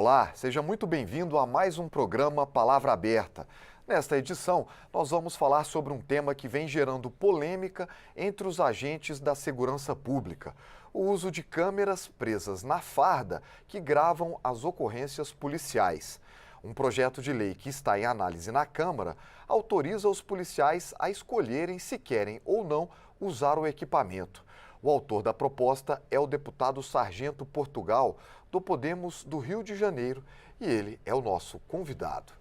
Olá, seja muito bem-vindo a mais um programa Palavra Aberta. Nesta edição, nós vamos falar sobre um tema que vem gerando polêmica entre os agentes da segurança pública: o uso de câmeras presas na farda que gravam as ocorrências policiais. Um projeto de lei que está em análise na Câmara autoriza os policiais a escolherem se querem ou não usar o equipamento. O autor da proposta é o deputado Sargento Portugal, do Podemos do Rio de Janeiro, e ele é o nosso convidado.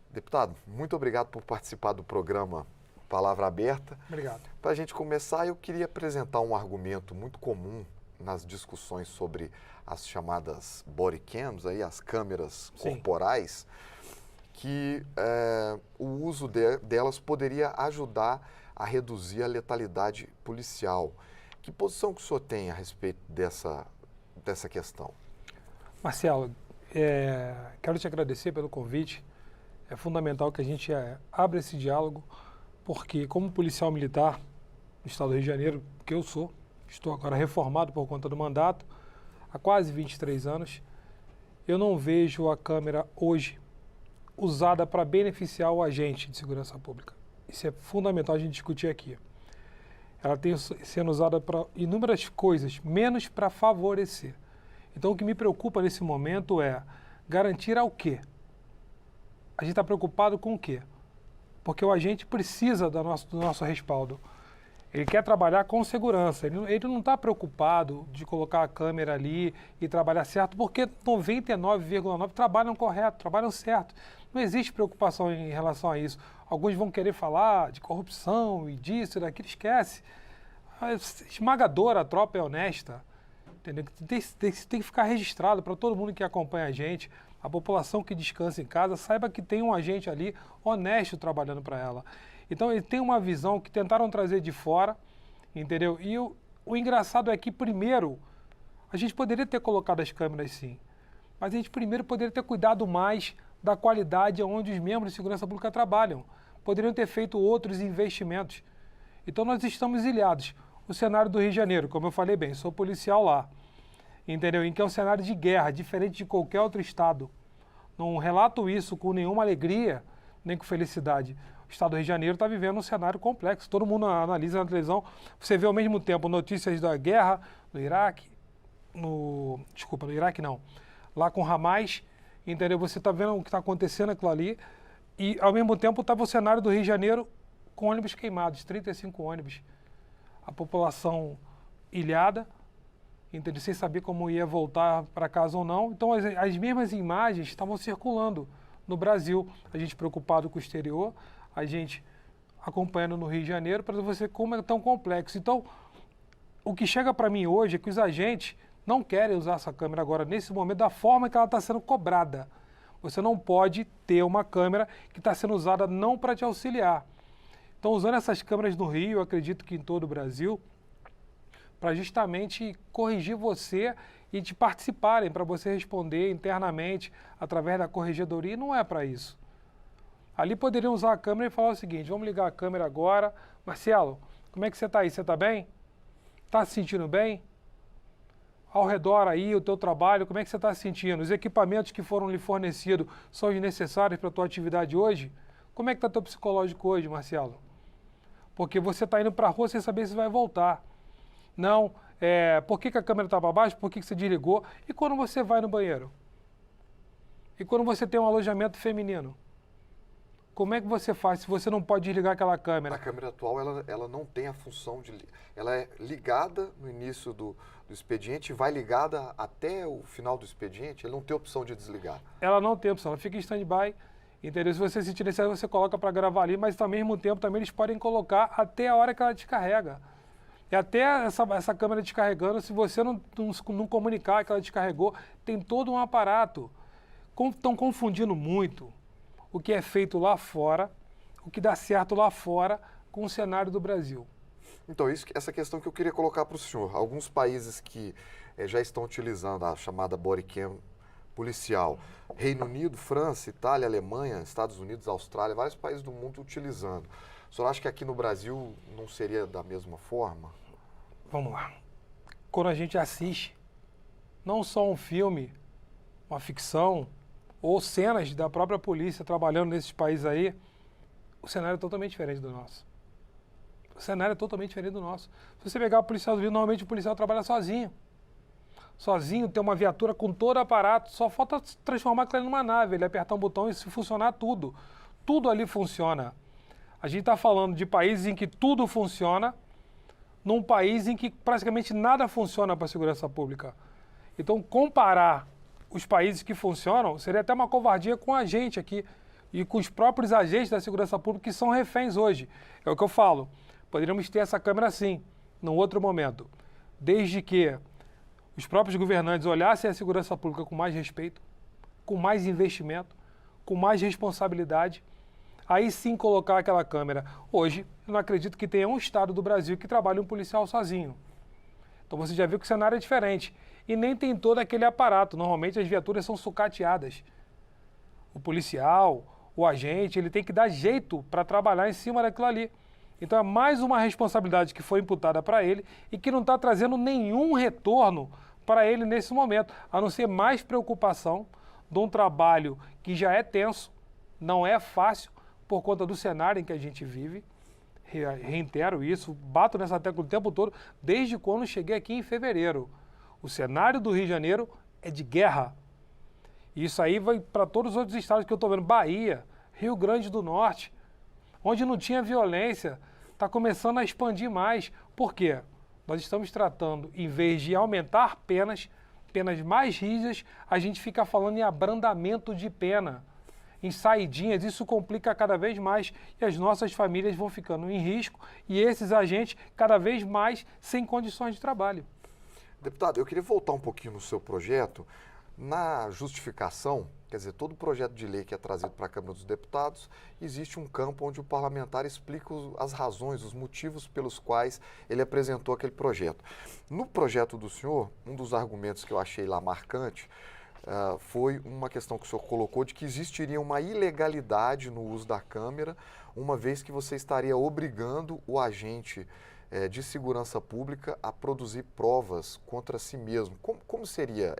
Deputado, muito obrigado por participar do programa Palavra Aberta. Obrigado. Para a gente começar, eu queria apresentar um argumento muito comum nas discussões sobre as chamadas body cams, aí, as câmeras corporais, que o uso delas poderia ajudar a reduzir a letalidade policial. Que posição que o senhor tem a respeito dessa questão? Marcelo, quero te agradecer pelo convite. É fundamental que a gente abra esse diálogo, porque como policial militar do Estado do Rio de Janeiro, que eu sou, estou agora reformado por conta do mandato, há quase 23 anos, eu não vejo a câmera hoje usada para beneficiar o agente de segurança pública. Isso é fundamental a gente discutir aqui. Ela tem sendo usada para inúmeras coisas, menos para favorecer. Então, o que me preocupa nesse momento é garantir ao quê? A gente está preocupado com o quê? Porque o agente precisa do nosso respaldo. Ele quer trabalhar com segurança. Ele não está preocupado de colocar a câmera ali e trabalhar certo, porque 99,9% trabalham correto, trabalham certo. Não existe preocupação em relação a isso. Alguns vão querer falar de corrupção e disso e daquilo, esquece. A esmagadora, a tropa é honesta. Entendeu? Tem que ficar registrado para todo mundo que acompanha a gente, a população que descansa em casa, saiba que tem um agente ali honesto trabalhando para ela. Então, ele tem uma visão que tentaram trazer de fora, entendeu? E o engraçado é que, primeiro, a gente poderia ter colocado as câmeras sim, mas a gente primeiro poderia ter cuidado mais da qualidade onde os membros de segurança pública trabalham. Poderiam ter feito outros investimentos. Então, nós estamos ilhados. O cenário do Rio de Janeiro, como eu falei bem, sou policial lá, entendeu? Em que é um cenário de guerra, diferente de qualquer outro estado. Não relato isso com nenhuma alegria, nem com felicidade. O estado do Rio de Janeiro está vivendo um cenário complexo. Todo mundo analisa na televisão. Você vê ao mesmo tempo notícias da guerra no Iraque, no Iraque não, lá com Hamas, entendeu? Você está vendo o que está acontecendo aquilo ali e ao mesmo tempo estava o cenário do Rio de Janeiro com ônibus queimados, 35 ônibus. A população ilhada, entendeu? Sem saber como ia voltar para casa ou não. Então, as mesmas imagens estavam circulando no Brasil. A gente preocupado com o exterior, a gente acompanhando no Rio de Janeiro, para você ver como é tão complexo. Então, o que chega para mim hoje é que os agentes não querem usar essa câmera agora, nesse momento, da forma que ela está sendo cobrada. Você não pode ter uma câmera que está sendo usada não para te auxiliar. Então, usando essas câmeras no Rio, eu acredito que em todo o Brasil, para justamente corrigir você e te participarem, para você responder internamente através da corregedoria, e não é para isso. Ali poderiam usar a câmera e falar o seguinte: vamos ligar a câmera agora. Marcelo, como é que você está aí? Você está bem? Está se sentindo bem? Ao redor aí, o teu trabalho, como é que você está se sentindo? Os equipamentos que foram lhe fornecidos são os necessários para a tua atividade hoje? Como é que está teu psicológico hoje, Marcelo? Porque você está indo para a rua sem saber se vai voltar. Não, por que a câmera está para baixo? Por que você desligou? E quando você vai no banheiro? E quando você tem um alojamento feminino? Como é que você faz se você não pode desligar aquela câmera? A câmera atual, ela não tem a função de... Ela é ligada no início do expediente e vai ligada até o final do expediente? Ele não tem opção de desligar? Ela não tem opção, ela fica em stand-by. Entendeu? Se você sentir necessário, você coloca para gravar ali, mas ao mesmo tempo também eles podem colocar até a hora que ela descarrega. E até essa câmera descarregando, se você não comunicar que ela descarregou, tem todo um aparato. Estão confundindo muito o que é feito lá fora, o que dá certo lá fora, com o cenário do Brasil. Então, essa questão que eu queria colocar para o senhor. Alguns países que já estão utilizando a chamada body cam policial, Reino Unido, França, Itália, Alemanha, Estados Unidos, Austrália, vários países do mundo utilizando. O senhor acha que aqui no Brasil não seria da mesma forma? Vamos lá. Quando a gente assiste, não só um filme, uma ficção, ou cenas da própria polícia trabalhando nesses países aí, o cenário é totalmente diferente do nosso. O cenário é totalmente diferente do nosso. Se você pegar o policial do Rio, normalmente o policial trabalha sozinho. Sozinho, tem uma viatura com todo o aparato, só falta transformar aquilo numa nave, ele apertar um botão e se funcionar tudo. Tudo ali funciona. A gente está falando de países em que tudo funciona, num país em que praticamente nada funciona para a segurança pública. Então, comparar os países que funcionam seria até uma covardia com a gente aqui e com os próprios agentes da segurança pública que são reféns hoje. É o que eu falo. Poderíamos ter essa câmera sim, num outro momento. Desde que os próprios governantes olhassem a segurança pública com mais respeito, com mais investimento, com mais responsabilidade, aí sim colocar aquela câmera. Hoje, eu não acredito que tenha um estado do Brasil que trabalhe um policial sozinho. Então você já viu que o cenário é diferente. E nem tem todo aquele aparato. Normalmente as viaturas são sucateadas. O policial, o agente, ele tem que dar jeito para trabalhar em cima daquilo ali. Então é mais uma responsabilidade que foi imputada para ele e que não está trazendo nenhum retorno para ele nesse momento, a não ser mais preocupação de um trabalho que já é tenso, não é fácil por conta do cenário em que a gente vive. Reitero isso, bato nessa tecla o tempo todo, desde quando cheguei aqui em fevereiro. O cenário do Rio de Janeiro é de guerra. E isso aí vai para todos os outros estados que eu estou vendo, Bahia, Rio Grande do Norte, onde não tinha violência, está começando a expandir mais. Por quê? Nós estamos tratando, em vez de aumentar penas mais rígidas, a gente fica falando em abrandamento de pena, em saidinhas. Isso complica cada vez mais e as nossas famílias vão ficando em risco e esses agentes cada vez mais sem condições de trabalho. Deputado, eu queria voltar um pouquinho no seu projeto. Na justificação, quer dizer, todo projeto de lei que é trazido para a Câmara dos Deputados, existe um campo onde o parlamentar explica as razões, os motivos pelos quais ele apresentou aquele projeto. No projeto do senhor, um dos argumentos que eu achei lá marcante foi uma questão que o senhor colocou de que existiria uma ilegalidade no uso da câmera, uma vez que você estaria obrigando o agente de segurança pública a produzir provas contra si mesmo. Como seria?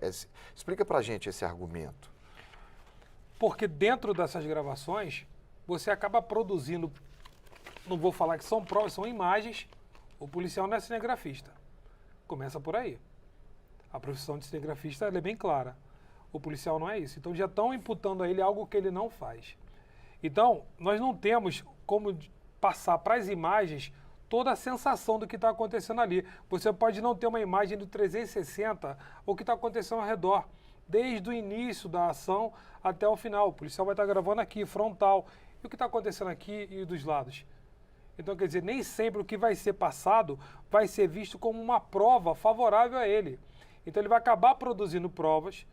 Explica para a gente esse argumento. Porque dentro dessas gravações, você acaba produzindo, não vou falar que são provas, são imagens. O policial não é cinegrafista. Começa por aí. A profissão de cinegrafista ela é bem clara. O policial não é isso. Então já estão imputando a ele algo que ele não faz. Então, nós não temos como passar para as imagens toda a sensação do que está acontecendo ali. Você pode não ter uma imagem do 360 ou o que está acontecendo ao redor, desde o início da ação até o final. O policial vai estar gravando aqui, frontal, e o que está acontecendo aqui e dos lados. Então, quer dizer, nem sempre o que vai ser passado vai ser visto como uma prova favorável a ele. Então, ele vai acabar produzindo provas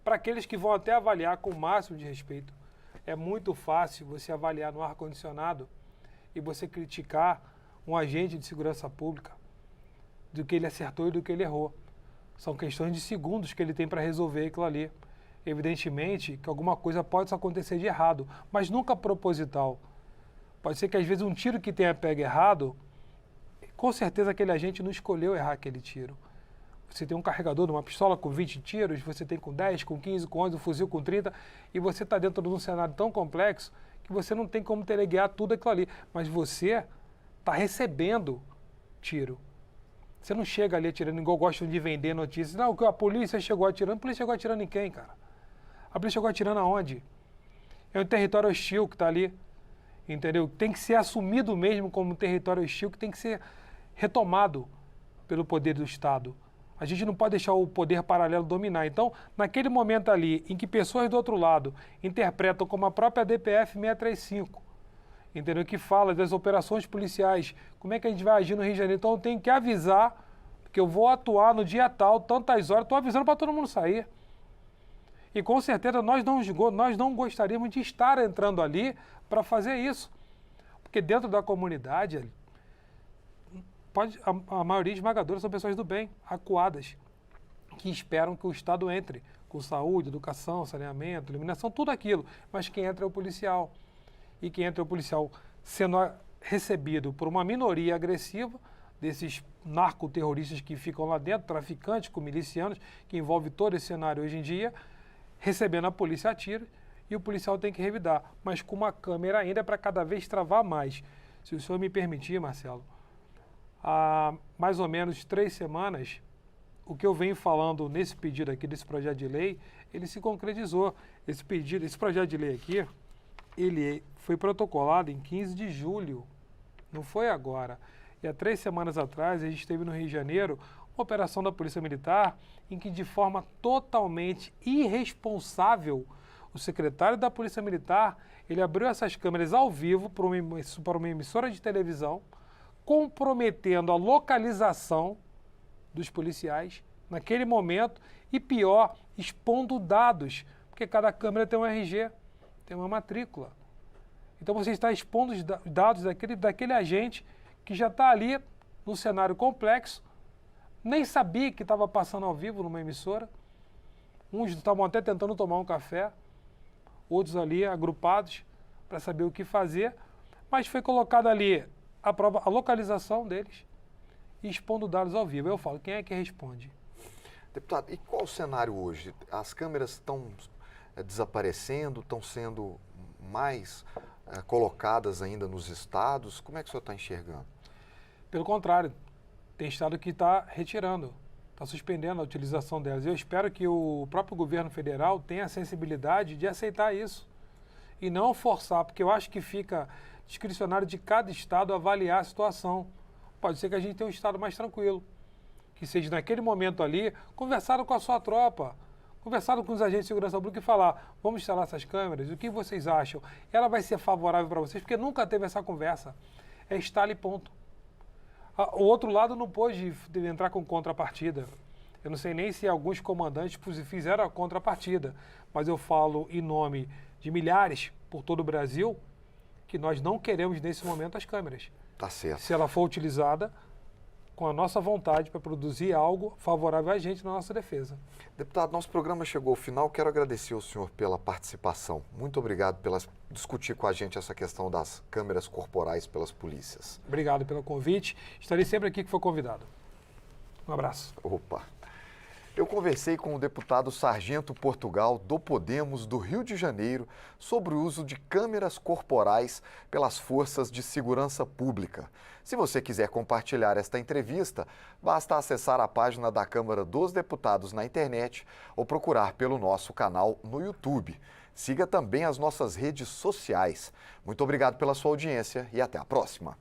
para aqueles que vão até avaliar com o máximo de respeito. É muito fácil você avaliar no ar-condicionado e você criticar um agente de segurança pública do que ele acertou e do que ele errou. São questões de segundos que ele tem para resolver aquilo ali. Evidentemente que alguma coisa pode acontecer de errado, mas nunca proposital. Pode ser que às vezes um tiro que tenha pego errado, com certeza aquele agente não escolheu errar aquele tiro. Você tem um carregador de uma pistola com 20 tiros, você tem com 10, com 15, com 11, um fuzil com 30, e você está dentro de um cenário tão complexo que você não tem como teleguiar tudo aquilo ali. Mas você está recebendo tiro. Você não chega ali atirando, igual gostam de vender notícias. Não, a polícia chegou atirando. A polícia chegou atirando em quem, cara? A polícia chegou atirando aonde? É um território hostil que está ali, entendeu? Tem que ser assumido mesmo como um território hostil, que tem que ser retomado pelo poder do Estado. A gente não pode deixar o poder paralelo dominar. Então, naquele momento ali, em que pessoas do outro lado interpretam como a própria DPF 635, entendeu? Que fala das operações policiais, como é que a gente vai agir no Rio de Janeiro. Então eu tenho que avisar que eu vou atuar no dia tal, tantas horas, estou avisando para todo mundo sair. E com certeza nós não gostaríamos de estar entrando ali para fazer isso. Porque dentro da comunidade, a maioria esmagadora são pessoas do bem, acuadas, que esperam que o Estado entre com saúde, educação, saneamento, iluminação, tudo aquilo. Mas quem entra é o policial. E quem entra é o policial sendo recebido por uma minoria agressiva, desses narcoterroristas que ficam lá dentro, traficantes com milicianos, que envolve todo esse cenário hoje em dia, recebendo a polícia atira e o policial tem que revidar, mas com uma câmera ainda para cada vez travar mais. Se o senhor me permitir, Marcelo, há mais ou menos 3 semanas, o que eu venho falando nesse pedido aqui, desse projeto de lei, ele se concretizou. Esse projeto de lei aqui, ele foi protocolado em 15 de julho, não foi agora. E há 3 semanas atrás, a gente teve no Rio de Janeiro uma operação da Polícia Militar em que, de forma totalmente irresponsável, o secretário da Polícia Militar, ele abriu essas câmeras ao vivo para uma emissora de televisão, comprometendo a localização dos policiais naquele momento e, pior, expondo dados, porque cada câmera tem um RG, tem uma matrícula. Então você está expondo os dados daquele agente que já está ali num cenário complexo, nem sabia que estava passando ao vivo numa emissora. Uns estavam até tentando tomar um café, outros ali agrupados para saber o que fazer, mas foi colocada ali a localização deles e expondo dados ao vivo. Eu falo, quem é que responde? Deputado, e qual o cenário hoje? As câmeras estão desaparecendo, estão sendo mais colocadas ainda nos estados? Como é que o senhor está enxergando? Pelo contrário, tem estado que está retirando, está suspendendo a utilização delas. Eu espero que o próprio governo federal tenha a sensibilidade de aceitar isso e não forçar, porque eu acho que fica discricionário de cada estado avaliar a situação. Pode ser que a gente tenha um estado mais tranquilo, que seja naquele momento ali, conversaram com a sua tropa, conversaram com os agentes de segurança pública e falar, vamos instalar essas câmeras, o que vocês acham? Ela vai ser favorável para vocês, porque nunca teve essa conversa. É instala e ponto. O outro lado não pôde entrar com contrapartida. Eu não sei nem se alguns comandantes fizeram a contrapartida, mas eu falo em nome de milhares por todo o Brasil que nós não queremos nesse momento as câmeras. Tá certo. Se ela for utilizada com a nossa vontade para produzir algo favorável a gente na nossa defesa. Deputado, nosso programa chegou ao final. Quero agradecer ao senhor pela participação. Muito obrigado por discutir com a gente essa questão das câmeras corporais pelas polícias. Obrigado pelo convite. Estarei sempre aqui que for convidado. Um abraço. Opa. Eu conversei com o deputado Sargento Portugal, do Podemos, do Rio de Janeiro, sobre o uso de câmeras corporais pelas forças de segurança pública. Se você quiser compartilhar esta entrevista, basta acessar a página da Câmara dos Deputados na internet ou procurar pelo nosso canal no YouTube. Siga também as nossas redes sociais. Muito obrigado pela sua audiência e até a próxima.